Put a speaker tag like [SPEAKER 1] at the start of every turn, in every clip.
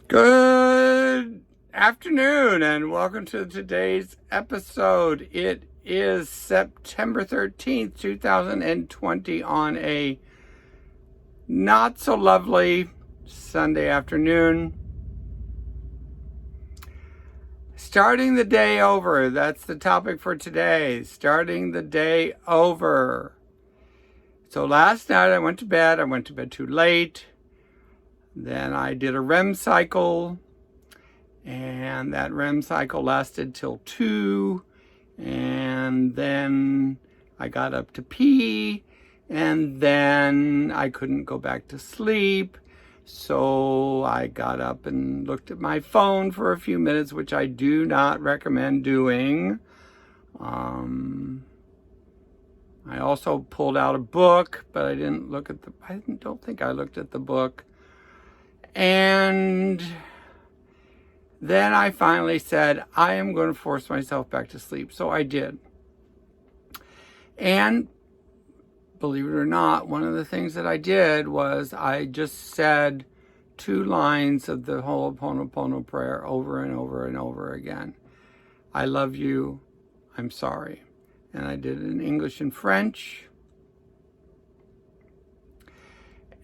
[SPEAKER 1] Good afternoon and welcome to today's episode. It is September 13th, 2020 on a not so lovely Sunday afternoon. Starting the day over. That's the topic for today. Starting the day over. So last night I went to bed. I went to bed too late. Then I did a REM cycle, and that REM cycle lasted till 2, and then I got up to pee, and then I couldn't go back to sleep, so I got up and looked at my phone for a few minutes, which I do not recommend doing. I also pulled out a book, but I don't think I looked at the book. And then I finally said, I am going to force myself back to sleep. So I did. And believe it or not, one of the things that I did was I just said 2 lines of the Ho'oponopono prayer over and over and over again. I love you. I'm sorry. And I did it in English and French.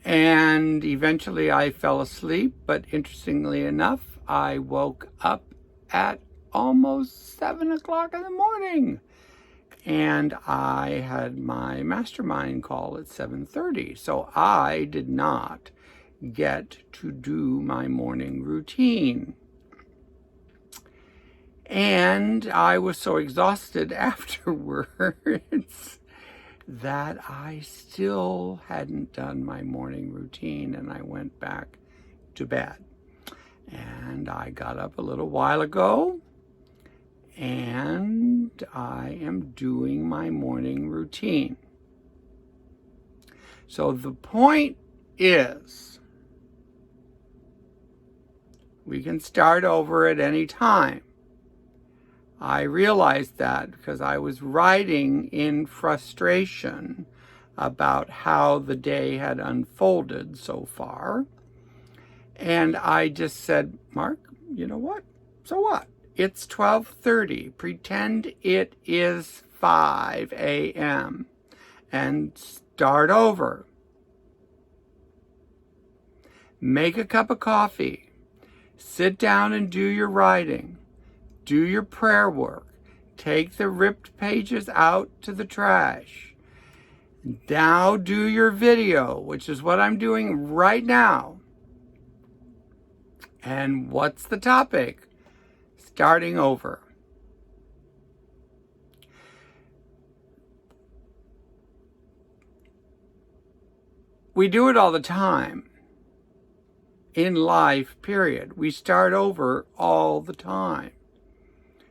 [SPEAKER 1] And eventually I fell asleep, but interestingly enough, I woke up at almost 7 o'clock in the morning. And I had my mastermind call at 7:30. So I did not get to do my morning routine. And I was so exhausted afterwards that I still hadn't done my morning routine, and I went back to bed. And I got up a little while ago, and I am doing my morning routine. So the point is, we can start over at any time. I realized that because I was writing in frustration about how the day had unfolded so far. And I just said, Mark, you know what? So what? It's 12:30. Pretend it is 5 a.m. and start over. Make a cup of coffee. Sit down and do your writing. Do your prayer work. Take the ripped pages out to the trash. Now do your video, which is what I'm doing right now. And what's the topic? Starting over. We do it all the time. In life, period. We start over all the time.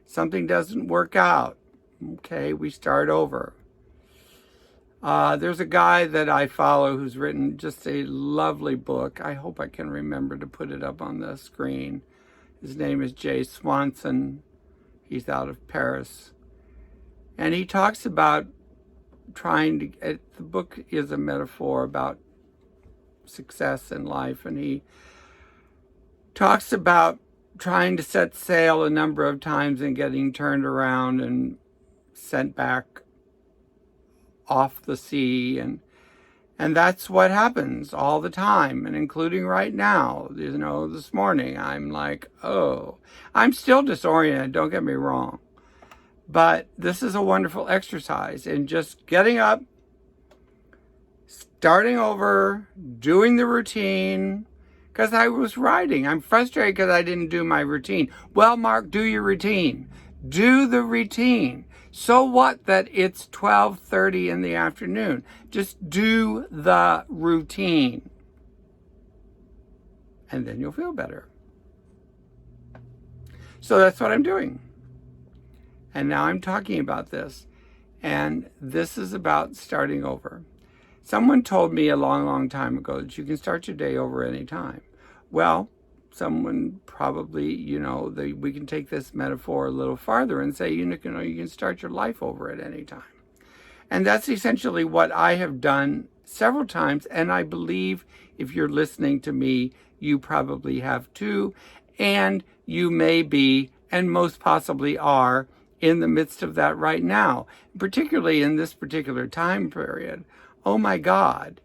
[SPEAKER 1] Something doesn't work out. Okay, we start over. There's a guy that I follow who's written just a lovely book. I hope I can remember to put it up on the screen. His name is Jay Swanson. He's out of Paris. And he talks about the book is a metaphor about success in life. And he talks about trying to set sail a number of times and getting turned around and sent back off the sea, and that's what happens all the time, and including right now. This morning I'm like, oh, I'm still disoriented, don't get me wrong, but this is a wonderful exercise in just getting up, starting over, doing the routine. Because I was writing. I'm frustrated because I didn't do my routine. Well, Mark, do your routine. Do the routine. So what that it's 12:30 in the afternoon? Just do the routine. And then you'll feel better. So that's what I'm doing. And now I'm talking about this. And this is about starting over. Someone told me a long, long time ago that you can start your day over any time. Well, someone probably, we can take this metaphor a little farther and say, you can start your life over at any time. And that's essentially what I have done several times, and I believe if you're listening to me, you probably have too, and you may be, and most possibly are, in the midst of that right now, particularly in this particular time period. Oh my God,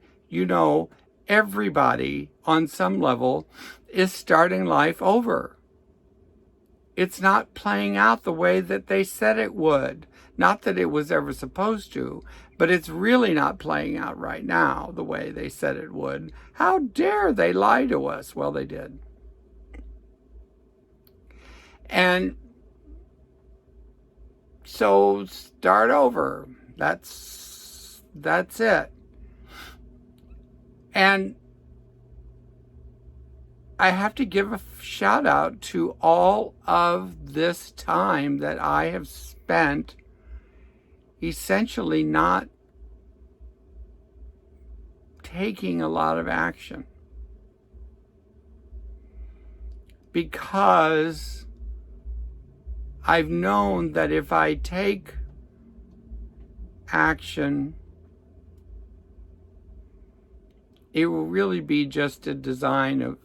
[SPEAKER 1] everybody on some level is starting life over. It's not playing out the way that they said it would. Not that it was ever supposed to, but it's really not playing out right now the way they said it would. How dare they lie to us? Well, they did. And so start over. That's it. And I have to give a shout out to all of this time that I have spent essentially not taking a lot of action. Because I've known that if I take action, it will really be just a design of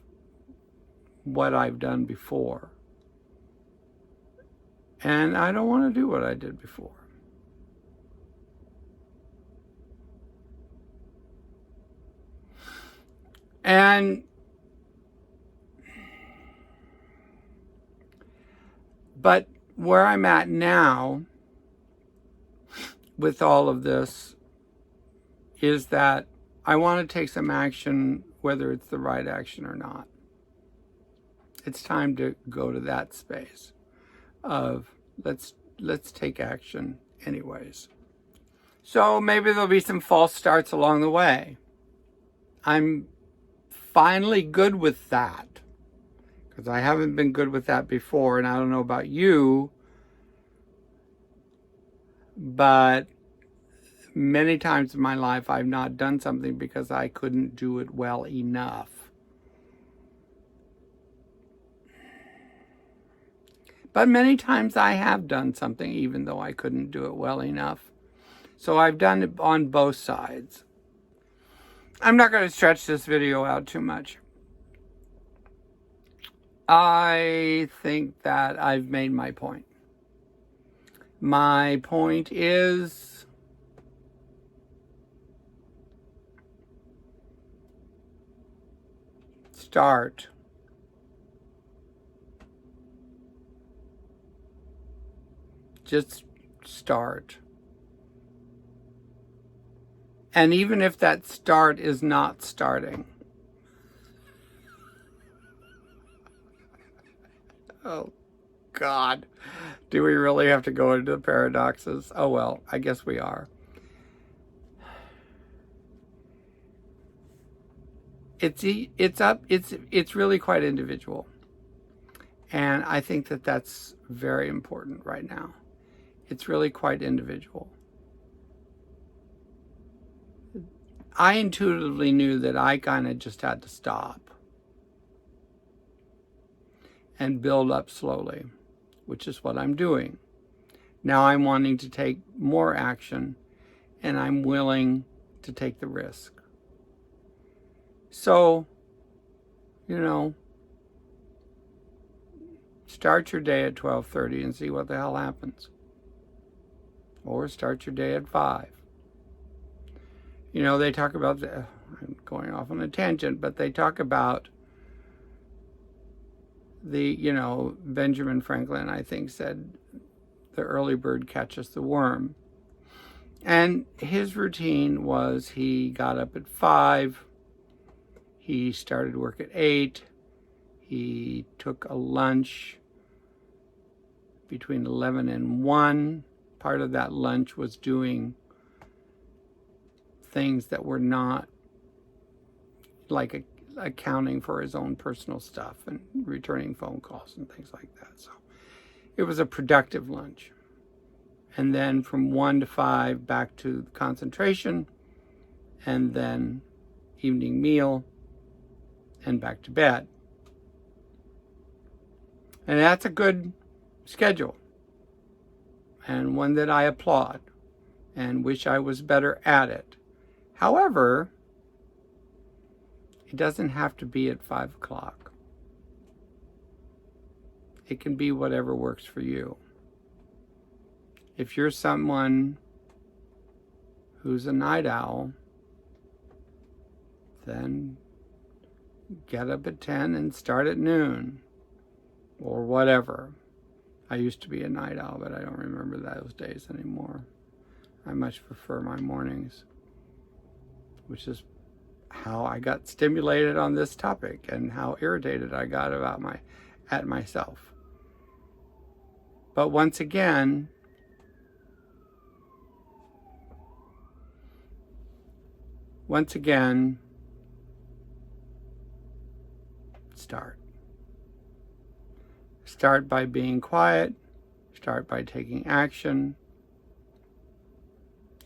[SPEAKER 1] what I've done before. And I don't want to do what I did before. But where I'm at now with all of this is that I want to take some action, whether it's the right action or not. It's time to go to that space of let's take action anyways. So maybe there'll be some false starts along the way. I'm finally good with that, because I haven't been good with that before, and I don't know about you, but many times in my life I've not done something because I couldn't do it well enough. But many times I have done something even though I couldn't do it well enough. So I've done it on both sides. I'm not going to stretch this video out too much. I think that I've made my point. My point is start. Just start. And even if that start is not starting. Oh, God. Do we really have to go into the paradoxes? Oh, well, I guess we are. It's really quite individual. And I think that that's very important right now. It's really quite individual. I intuitively knew that I kind of just had to stop and build up slowly, which is what I'm doing. Now I'm wanting to take more action, and I'm willing to take the risk. So, start your day at 12:30 and see what the hell happens. Or start your day at 5. They talk about, I'm going off on a tangent, but they talk about Benjamin Franklin, I think, said, the early bird catches the worm. And his routine was he got up at 5, he started work at 8, he took a lunch between 11 and 1. Part of that lunch was doing things that were not like accounting for his own personal stuff and returning phone calls and things like that. So it was a productive lunch. And then from 1 to 5 back to concentration, and then evening meal, and back to bed. And that's a good schedule, and one that I applaud and wish I was better at it. However, it doesn't have to be at 5 o'clock. It can be whatever works for you. If you're someone who's a night owl, then get up at 10 and start at noon or whatever. I used to be a night owl, but I don't remember those days anymore. I much prefer my mornings, which is how I got stimulated on this topic and how irritated I got at myself. But once again, start. Start by being quiet. Start by taking action.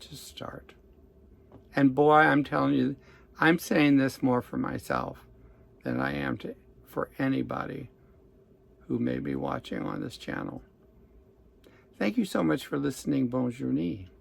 [SPEAKER 1] Just start. And boy, I'm telling you, I'm saying this more for myself than I am for anybody who may be watching on this channel. Thank you so much for listening. Bonne journée.